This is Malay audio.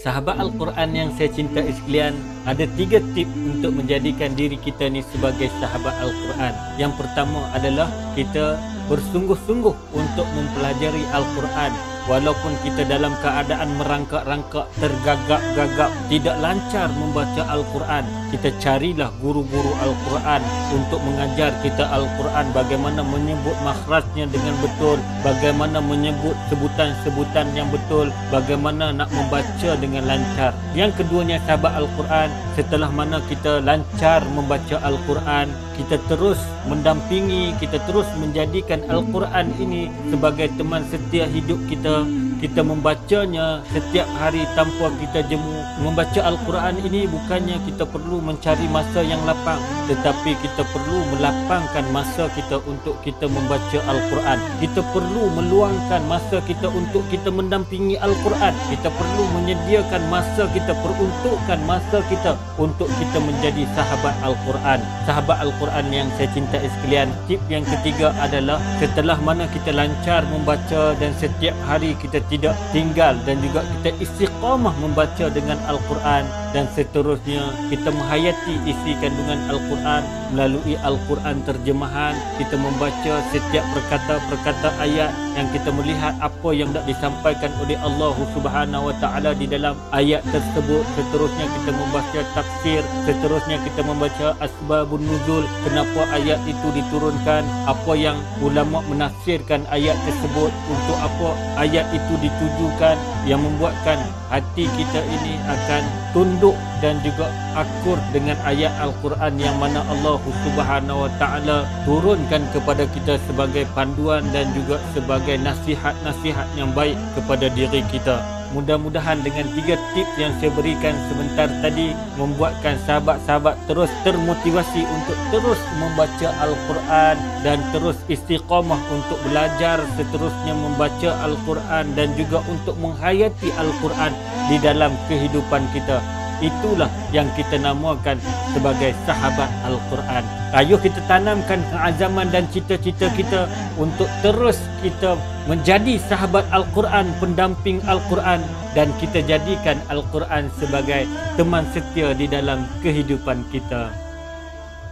Sahabat Al-Quran yang saya cintai sekalian, ada 3 tip untuk menjadikan diri kita ni sebagai sahabat Al-Quran. Yang pertama adalah kita bersungguh-sungguh untuk mempelajari Al-Quran. Walaupun kita dalam keadaan merangkak-rangkak, tergagap-gagap, tidak lancar membaca Al-Quran, kita carilah guru-guru Al-Quran untuk mengajar kita Al-Quran, bagaimana menyebut makhrajnya dengan betul, bagaimana menyebut sebutan-sebutan yang betul, bagaimana nak membaca dengan lancar. Yang keduanya, sahabat Al-Quran, setelah mana kita lancar membaca Al-Quran, kita terus mendampingi, kita terus menjadikan Al-Quran ini sebagai teman setia hidup kita. Kita membacanya setiap hari tanpa kita jemu. Membaca Al-Quran ini bukannya kita perlu mencari masa yang lapang, tetapi kita perlu melapangkan masa kita untuk kita membaca Al-Quran. Kita perlu meluangkan masa kita untuk kita mendampingi Al-Quran. Kita perlu menyediakan masa kita, peruntukkan masa kita untuk kita menjadi sahabat Al-Quran. Sahabat Al-Quran yang saya cintai sekalian, tip yang ketiga adalah setelah mana kita lancar membaca dan setiap hari kita tidak tinggal dan juga kita istiqamah membaca dengan Al-Quran, dan seterusnya kita menghayati isi kandungan Al-Quran melalui Al-Quran terjemahan. Kita membaca setiap perkata-perkata ayat yang kita melihat apa yang nak disampaikan oleh Allah Subhanahu Wa Taala di dalam ayat tersebut. Seterusnya kita membaca tafsir, seterusnya kita membaca asbabun nuzul, kenapa ayat itu diturunkan, apa yang ulama menafsirkan ayat tersebut, untuk apa ayat itu ditujukan, yang membuatkan hati kita ini akan tunduk dan juga akur dengan ayat Al-Quran yang mana Allah Subhanahu Wa Taala turunkan kepada kita sebagai panduan dan juga sebagai nasihat-nasihat yang baik kepada diri kita. Mudah-mudahan dengan 3 tips yang saya berikan sebentar tadi membuatkan sahabat-sahabat terus termotivasi untuk terus membaca Al-Quran dan terus istiqamah untuk belajar, seterusnya membaca Al-Quran dan juga untuk menghayati Al-Quran di dalam kehidupan kita. Itulah yang kita namakan sebagai sahabat Al-Quran. Ayuh kita tanamkan keazaman dan cita-cita kita untuk terus kita menjadi sahabat Al-Quran, pendamping Al-Quran, dan kita jadikan Al-Quran sebagai teman setia di dalam kehidupan kita.